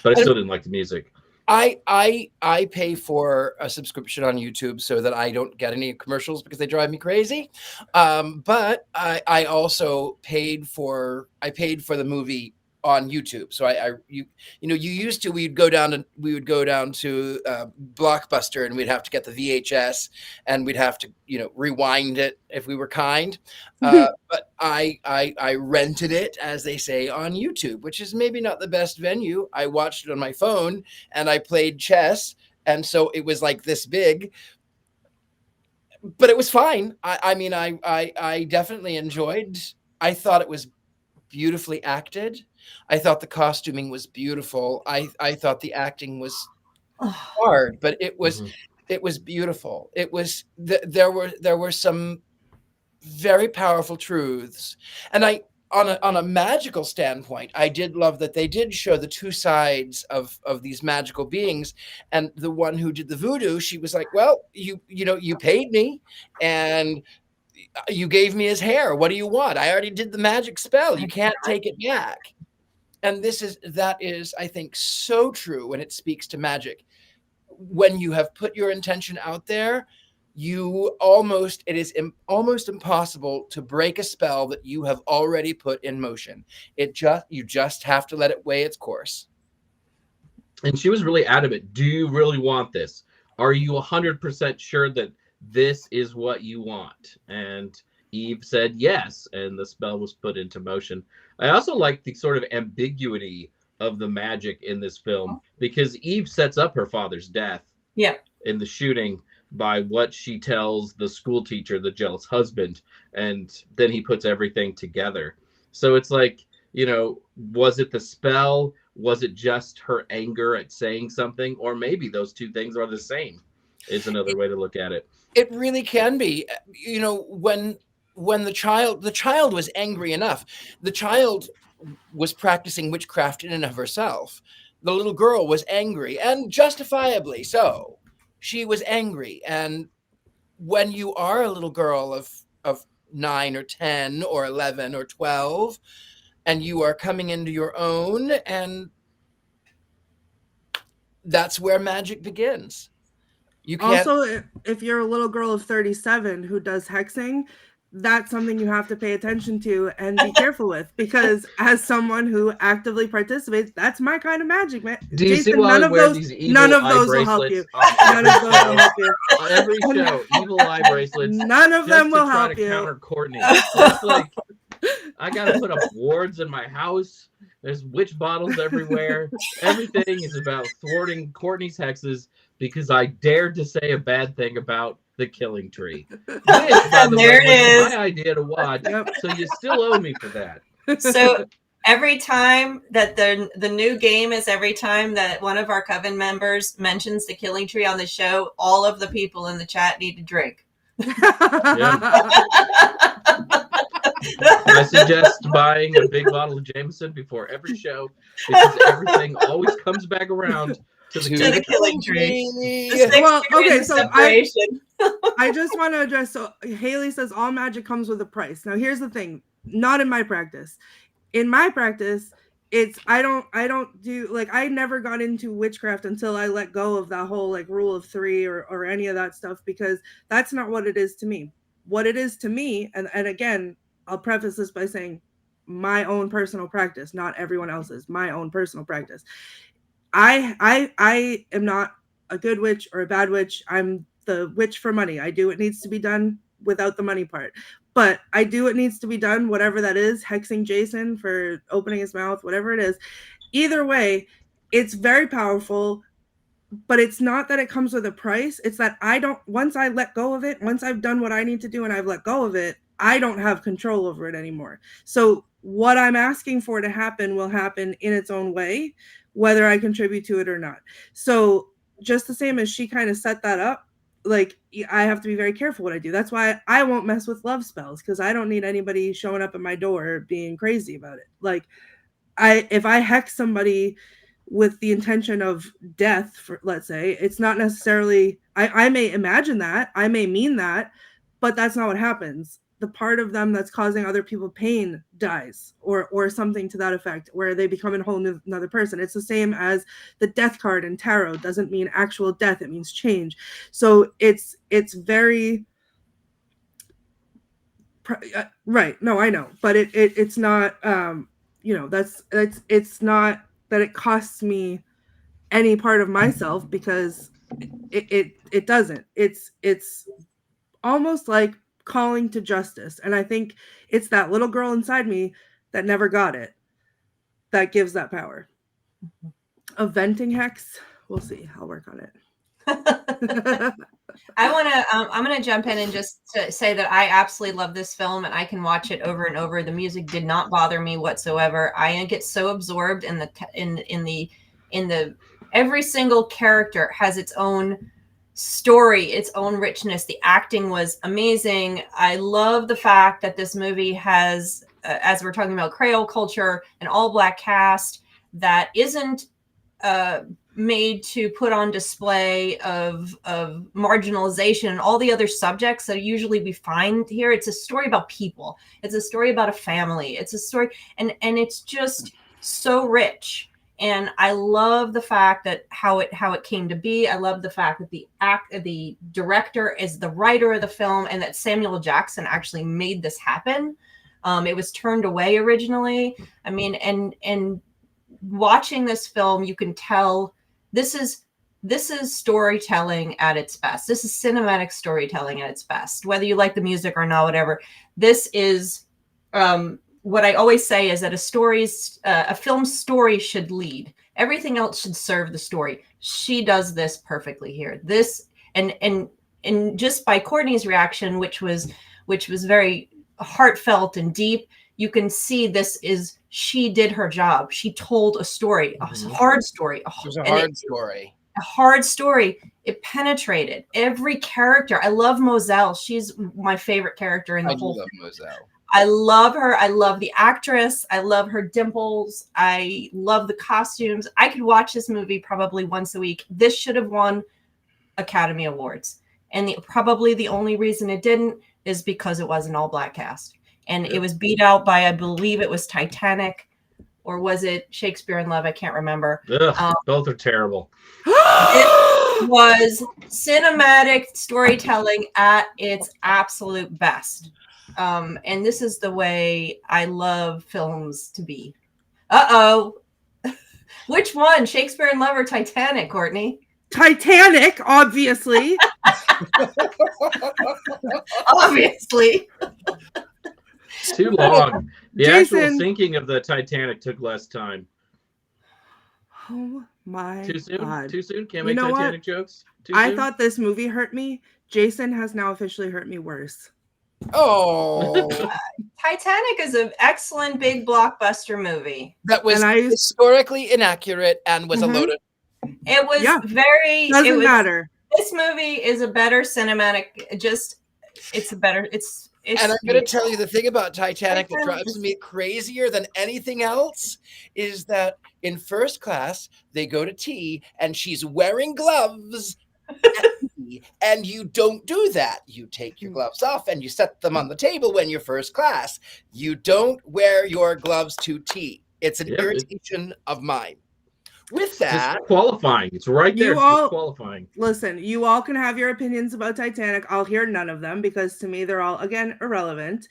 But I still didn't like the music. I pay for a subscription on YouTube so that I don't get any commercials because they drive me crazy. But I also paid for the movie on YouTube. So you used to, we would go down to Blockbuster, and we'd have to get the VHS, and we'd have to, rewind it if we were kind. But I rented it, as they say, on YouTube, which is maybe not the best venue. I watched it on my phone, and I played chess. And so it was like this big, but it was fine. I definitely enjoyed. I thought it was beautifully acted. I thought the costuming was beautiful. I thought the acting was hard, but it was beautiful. It was there were some very powerful truths, and on a magical standpoint, I did love that they did show the two sides of these magical beings. And the one who did the voodoo, she was like, well, you paid me, and you gave me his hair. What do you want? I already did the magic spell. You can't take it back. And that is, I think, so true when it speaks to magic. When you have put your intention out there, it is almost impossible to break a spell that you have already put in motion. You just have to let it weigh its course. And she was really adamant. Do you really want this? Are you 100% sure that this is what you want? And Eve said yes, and the spell was put into motion. I also like the sort of ambiguity of the magic in this film, because Eve sets up her father's death in the shooting by what she tells the school teacher, the jealous husband, and then he puts everything together. So it's like, was it the spell? Was it just her anger at saying something? Or maybe those two things are the same, is another way to look at it. It really can be. When the child was angry enough, the child was practicing witchcraft in and of herself. The little girl was angry, and justifiably so. She was angry. And when you are a little girl of 9 or 10 or 11 or 12, and you are coming into your own, and that's where magic begins. You can't... Also, if you're a little girl of 37 who does hexing, that's something you have to pay attention to and be careful with, because as someone who actively participates, that's my kind of magic, man. Do you Jason, see why none I of wear those, these evil none of eye those will help you. bracelets None of those will help you. on every show, evil eye bracelets. None of them will just to try help to you. counter Courtney. It's like, I gotta put up wards in my house. There's witch bottles everywhere. Everything is about thwarting Courtney's hexes because I dared to say a bad thing about The Killing Tree. Which, by the way, was my idea to watch. So you still owe me for that. So every time that the new game is every time that one of our coven members mentions The Killing Tree on the show, all of the people in the chat need to drink. I suggest buying a big bottle of Jameson before every show, because everything always comes back around to the Killing Tree. Well, okay, so separation. I just want to address. So Haley says all magic comes with a price. Now here's the thing: not in my practice. In my practice, it's I don't do, like, I never got into witchcraft until I let go of that whole like rule of 3 or any of that stuff, because that's not what it is to me. What it is to me, and again, I'll preface this by saying my own personal practice, not everyone else's, my own personal practice. I am not a good witch or a bad witch. I'm the witch for money. I do what needs to be done without the money part. But I do what needs to be done, whatever that is, hexing Jason for opening his mouth, whatever it is. Either way, it's very powerful, but it's not that it comes with a price. It's that once I let go of it, once I've done what I need to do and I've let go of it, I don't have control over it anymore. So what I'm asking for to happen will happen in its own way, whether I contribute to it or not. So just the same as she kind of set that up, like, I have to be very careful what I do. That's why I won't mess with love spells, because I don't need anybody showing up at my door being crazy about it. Like, if I hex somebody with the intention of death, for, let's say, it's not necessarily, I may imagine that, I may mean that, but that's not what happens. The part of them that's causing other people pain dies, or something to that effect, where they become a whole another person. It's the same as the death card in tarot. Doesn't mean actual death, it means change. So it's very right. No, I know, but it's not that's it's not that it costs me any part of myself, because it doesn't. It's almost like calling to justice, and I think it's that little girl inside me that never got it that gives that power. A venting hex, we'll see. I'll work on it. I'm gonna jump in and just say that I absolutely love this film, and I can watch it over and over. The music did not bother me whatsoever. I get so absorbed in the every single character has its own story, its own richness. The acting was amazing. I love the fact that this movie has, as we're talking about Creole culture, an all-black cast that isn't made to put on display of marginalization and all the other subjects that usually we find here. It's a story about people. It's a story about a family. It's a story, and it's just so rich. And I love the fact that how it came to be. I love the fact that the director is the writer of the film, and that Samuel Jackson actually made this happen. It was turned away originally. I mean, and watching this film, you can tell this is storytelling at its best. This is cinematic storytelling at its best. Whether you like the music or not, whatever. This is what I always say is that a film story should lead. Everything else should serve the story. She does this perfectly here. This and just by Courtney's reaction, which was very heartfelt and deep, you can see she did her job. She told a story, a hard story. It was a hard story. A hard story. It penetrated every character. I love Moselle. She's my favorite character in the whole film. Moselle. I love her. I love the actress. I love her dimples. I love the costumes. I could watch this movie probably once a week. This should have won Academy Awards. And probably the only reason it didn't is because it was an all-black cast. And it was beat out by, I believe it was Titanic, or was it Shakespeare in Love? I can't remember. Both are terrible. It was cinematic storytelling at its absolute best. And this is the way I love films to be. Which one? Shakespeare in Love or Titanic, Courtney? Titanic, obviously. Obviously. Too long. The Jason, actual sinking of the Titanic took less time. Oh my Too soon? God. Too soon? Can't make Titanic jokes? Too I soon? thought this movie hurt me. Jason has now officially hurt me worse. Oh. Titanic is an excellent big blockbuster movie. That was historically inaccurate and was a load of... It was very... Doesn't matter. This movie is a better cinematic... It's a better... And I'm going to tell you the thing about Titanic that drives me crazier than anything else is that in first class, they go to tea and she's wearing gloves and you don't do that. You take your gloves off and you set them on the table when you're first class. You don't wear your gloves to tea. It's an irritation of mine. With that, it's qualifying. It's right there. It's qualifying. Listen, you all can have your opinions about Titanic. I'll hear none of them because to me they're all again irrelevant.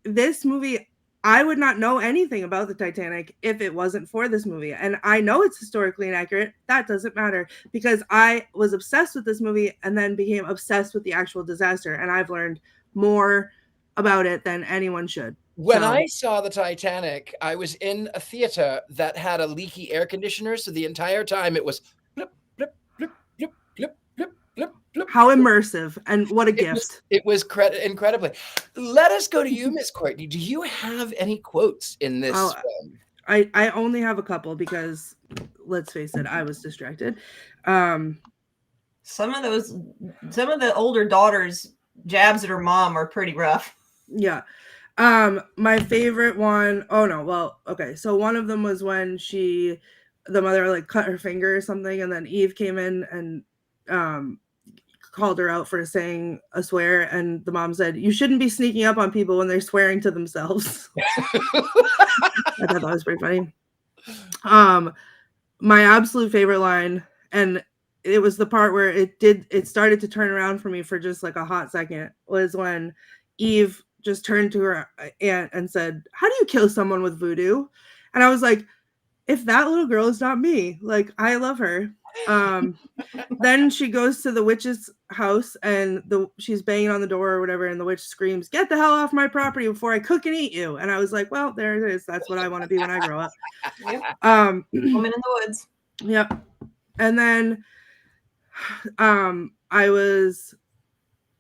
This movie, I would not know anything about the Titanic if it wasn't for this movie. And I know it's historically inaccurate. That doesn't matter because I was obsessed with this movie and then became obsessed with the actual disaster. And I've learned more about it than anyone should. When I saw the Titanic, I was in a theater that had a leaky air conditioner. So the entire time it was blip, blip, blip, blip, blip, blip, blip, blip. How immersive and what a gift. It was incredibly. Let us go to you, Miss Courtney. Do you have any quotes in this film? I only have a couple because let's face it, I was distracted. Some of the older daughters' jabs at her mom are pretty rough. Yeah. My favorite one, so one of them was when the mother like cut her finger or something, and then Eve came in and called her out for saying a swear, and the mom said, "You shouldn't be sneaking up on people when they're swearing to themselves." I thought that was pretty funny. My absolute favorite line, and it was the part where it started to turn around for me for just like a hot second, was when Eve just turned to her aunt and said, "How do you kill someone with voodoo?" And I was like, if that little girl is not me, like, I love her. Then she goes to the witch's house and she's banging on the door or whatever, and the witch screams, "Get the hell off my property before I cook and eat you." And I was like, well, there it is. That's what I want to be when I grow up. Yep. Woman in the woods. Yep. And then I was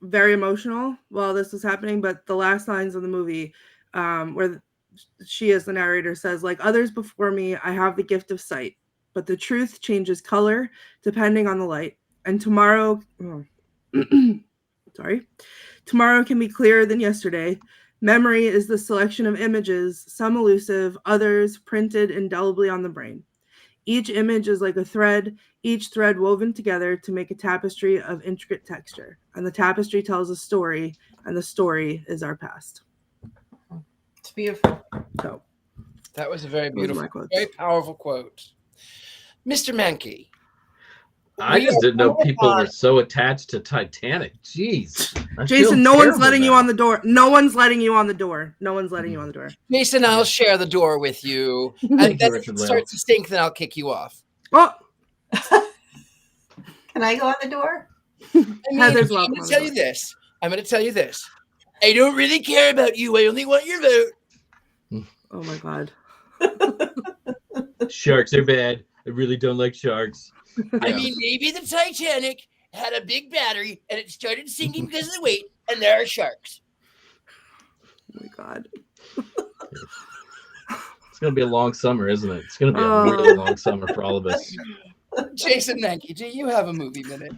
very emotional while this was happening, but the last lines of the movie, where she, as the narrator, says, "Like others before me, I have the gift of sight, but the truth changes color depending on the light. And tomorrow can be clearer than yesterday. Memory is the selection of images, some elusive, others printed indelibly on the brain. Each image is like a thread, each thread woven together to make a tapestry of intricate texture. And the tapestry tells a story, and the story is our past." It's beautiful. So That was a very those are my beautiful, quotes. very powerful quote. Mr. Mankey. I just didn't know people were so attached to Titanic. Jeez. I feel Jason, no one's terrible letting you now. on the door. No one's letting you on the door. No one's letting you on the door. Jason, I'll share the door with you. And Thank you, then if it Richard-Lael. starts to stink, then I'll kick you off. Oh, Can I go on the door? I mean, Heather's I'm welcome going on to the tell you this. I'm going to tell you this. I don't really care about you. I only want your vote. oh my God. Sharks are bad. I really don't like sharks. I mean, maybe the Titanic had a big battery and it started sinking because of the weight, and there are sharks. Oh my God. It's going to be a long summer, isn't it? It's going to be a really long summer for all of us. Jason Mankey, do you have a movie minute?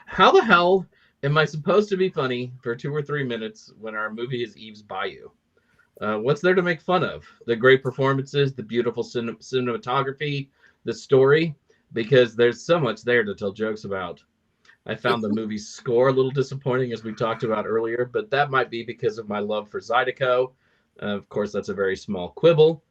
How the hell am I supposed to be funny for 2 or 3 minutes when our movie is Eve's Bayou? What's there to make fun of? The great performances, the beautiful cinematography, the story, because there's so much there to tell jokes about. I found the movie's score a little disappointing, as we talked about earlier, but that might be because of my love for Zydeco. Of course, that's a very small quibble.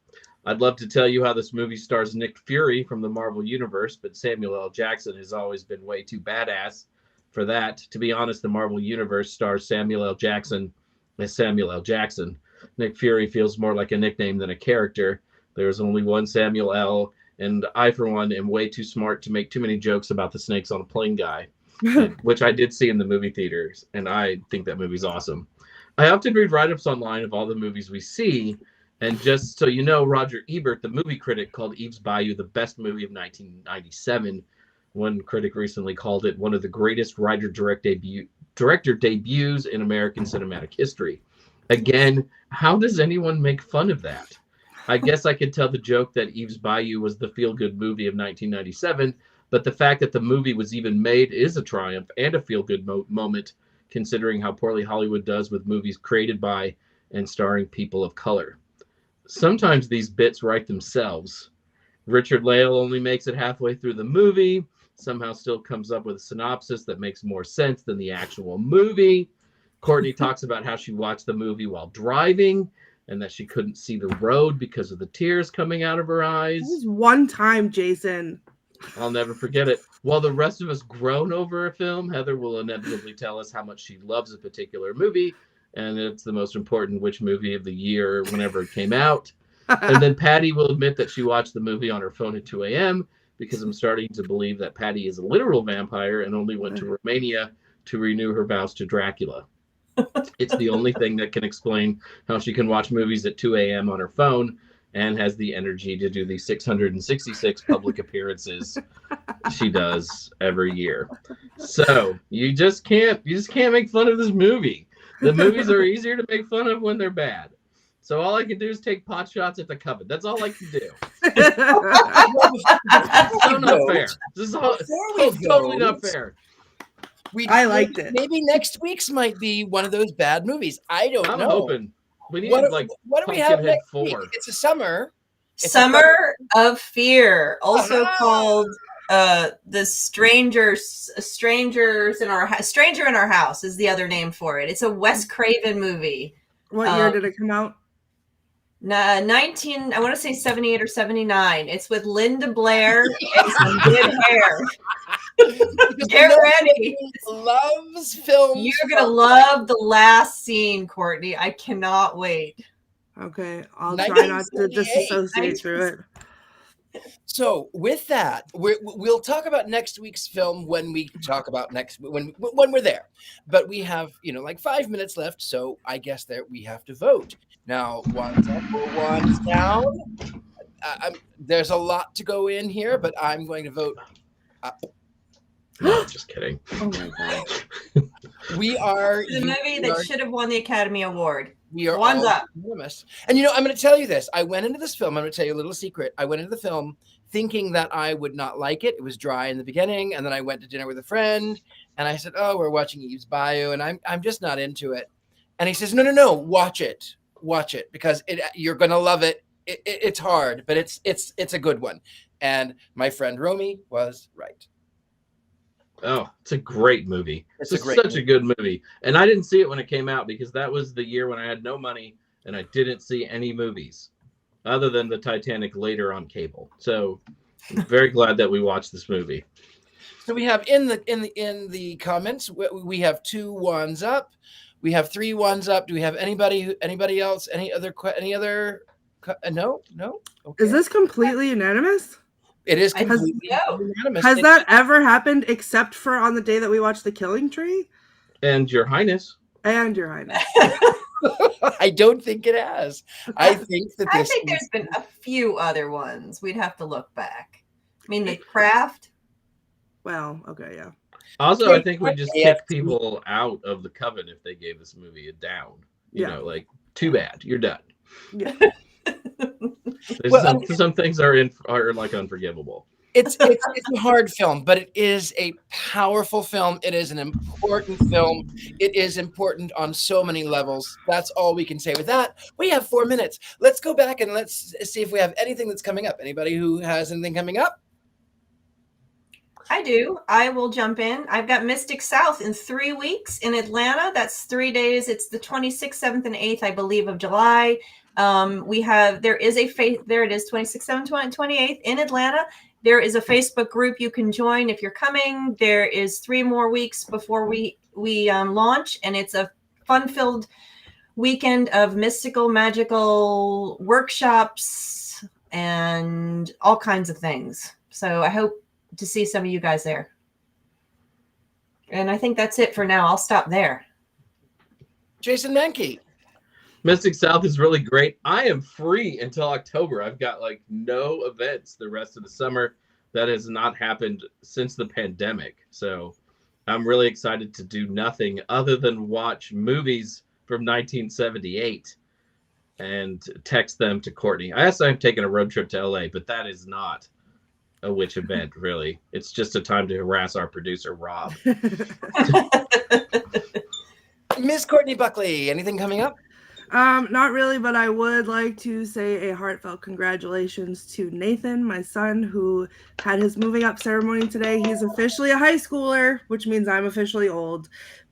I'd love to tell you how this movie stars Nick Fury from the Marvel Universe, but Samuel L. Jackson has always been way too badass for that. To be honest, the Marvel Universe stars Samuel L. Jackson as Samuel L. Jackson. Nick Fury feels more like a nickname than a character. There's only one Samuel L., and I, for one, am way too smart to make too many jokes about the snakes on a plane guy, which I did see in the movie theaters, and I think that movie's awesome. I often read write-ups online of all the movies we see, and just so you know, Roger Ebert, the movie critic, called Eve's Bayou the best movie of 1997. One critic recently called it one of the greatest director debuts in American cinematic history. Again, how does anyone make fun of that? I guess I could tell the joke that Eve's Bayou was the feel-good movie of 1997, but the fact that the movie was even made is a triumph and a feel-good moment, considering how poorly Hollywood does with movies created by and starring people of color. Sometimes these bits write themselves. Richard-Lael only makes it halfway through the movie, somehow still comes up with a synopsis that makes more sense than the actual movie. Courtney talks about how she watched the movie while driving and that she couldn't see the road because of the tears coming out of her eyes. This is one time, Jason. I'll never forget it. While the rest of us groan over a film, Heather will inevitably tell us how much she loves a particular movie, and it's the most important witch movie of the year whenever it came out. And then Patty will admit that she watched the movie on her phone at 2 a.m. because I'm starting to believe that Patty is a literal vampire and only went to Romania to renew her vows to Dracula. It's the only thing that can explain how she can watch movies at 2 a.m. on her phone and has the energy to do the 666 public appearances she does every year. So you just can't make fun of this movie. The movies are easier to make fun of when they're bad. So all I can do is take pot shots at the Coven. That's all I can do. So not fair. This is totally not fair. I liked it. Maybe next week's might be one of those bad movies. I don't I'm know. hoping. We need What do we have Pumpkinhead next 4. week? It's a summer. Summer of Fear, also Uh-huh. called the Stranger in Our House is the other name for it. It's a Wes Craven movie. What year did it come out? I want to say 78 or 79. It's with Linda Blair and some good hair. Get ready. Loves films. You're going to love the last scene, Courtney. I cannot wait. Okay, I'll try not to 1978. disassociate through it. So with that, we'll talk about next week's film when we talk about when we're there. But we have like 5 minutes left, so I guess we have to vote now. One's up or one's down. There's a lot to go in here, but I'm going to vote. No, just kidding. Oh my god! We are the movie that should have won the Academy Award. We are One's up. Anonymous. And I'm going to tell you this. I went into this film. I'm going to tell you a little secret. I went into the film thinking that I would not like it. It was dry in the beginning, and then I went to dinner with a friend, and I said, "Oh, we're watching Eve's Bayou, and I'm just not into it." And he says, "No, watch it, because you're going to love it. It's hard, but it's a good one." And my friend Romy was right. Oh, it's a great movie. It's such a good movie. And I didn't see it when it came out because that was the year when I had no money and I didn't see any movies other than the Titanic later on cable. So I'm very glad that we watched this movie. So we have in the comments, we have 2 ones up. We have 3 ones up. Do we have anybody else? Any other? No. Okay. Is this completely unanimous? It is completely unanimous. Has that ever happened except for on the day that we watched The Killing Tree? And Your Highness. And Your Highness. I don't think it has. I think there's been a few other ones. We'd have to look back. I mean, The Craft. Well, okay, yeah. Also, I think we just kick people out of the Coven if they gave this movie a down. You know, like, too bad. You're done. Yeah. Some things are like unforgivable. It's a hard film, but it is a powerful film. It is an important film. It is important on so many levels. That's all we can say with that. We have 4 minutes. Let's go back and let's see if we have anything that's coming up. Anybody who has anything coming up? I do. I will jump in. I've got Mystic South in 3 weeks in Atlanta. That's 3 days. It's the 26th, 7th, and 8th, I believe, of July. There is there it is, 26th, 7th, and 28th in Atlanta. There is a Facebook group you can join if you're coming. There is 3 more weeks before we launch, and it's a fun-filled weekend of mystical, magical workshops and all kinds of things. So I hope to see some of you guys there. And I think that's it for now. I'll stop there. Jason Mankey. Mystic South is really great. I am free until October. I've got no events the rest of the summer. That has not happened since the pandemic. So I'm really excited to do nothing other than watch movies from 1978 and text them to Courtney. I asked I'm taking a road trip to LA, but that is not a witch event, really. It's just a time to harass our producer, Rob. Miss Courtney Buckley, anything coming up? Not really, but I would like to say a heartfelt congratulations to Nathan, my son, who had his moving up ceremony today. He's officially a high schooler, which means I'm officially old,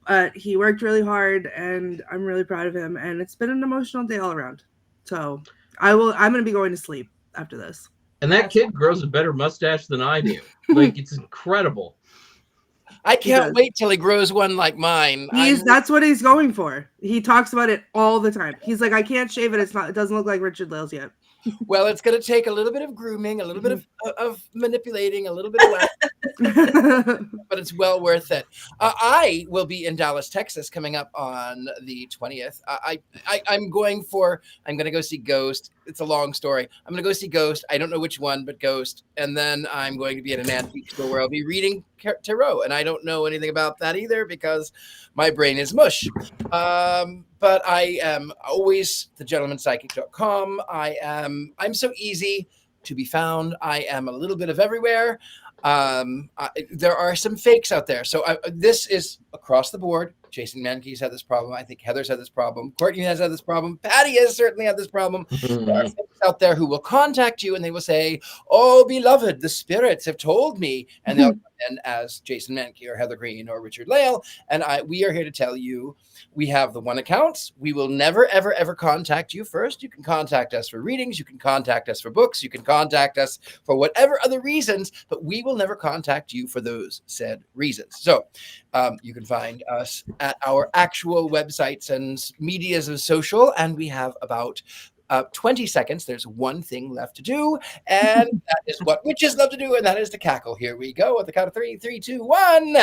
but he worked really hard and I'm really proud of him. And it's been an emotional day all around. So I'm going to be going to sleep after this. And that kid grows a better mustache than I do. It's incredible. I can't wait till he grows one like mine. That's what he's going for. He talks about it all the time. He's like, I can't shave it. It doesn't look like Richard-Lael's yet. Well, it's going to take a little bit of grooming, a little bit of manipulating, a little bit of wax, but it's well worth it. I will be in Dallas, Texas, coming up on the 20th. I'm going to go see Ghost. It's a long story. I'm going to go see Ghost. I don't know which one, but Ghost. And then I'm going to be at an antique store where I'll be reading tarot. And I don't know anything about that either because my brain is mush. But I am always thegentlemanpsychic.com. I'm so easy to be found. I am a little bit of everywhere. There are some fakes out there. So this is across the board. Jason Mankey's had this problem. I think Heather's had this problem. Courtney has had this problem. Patty has certainly had this problem. There are fakes out there who will contact you and they will say, "Oh, beloved, the spirits have told me," and they'll and as Jason Mankey or Heather Green or Richard-Lael, and we are here to tell you we have the one account. We will never, ever, ever contact you first. You can contact us for readings. You can contact us for books. You can contact us for whatever other reasons, but we will never contact you for those said reasons. So you can find us at our actual websites and medias of social, and we have about 20 seconds. There's one thing left to do, and that is what witches love to do, and that is to cackle. Here we go. At the count of 3, 3, 2, 1.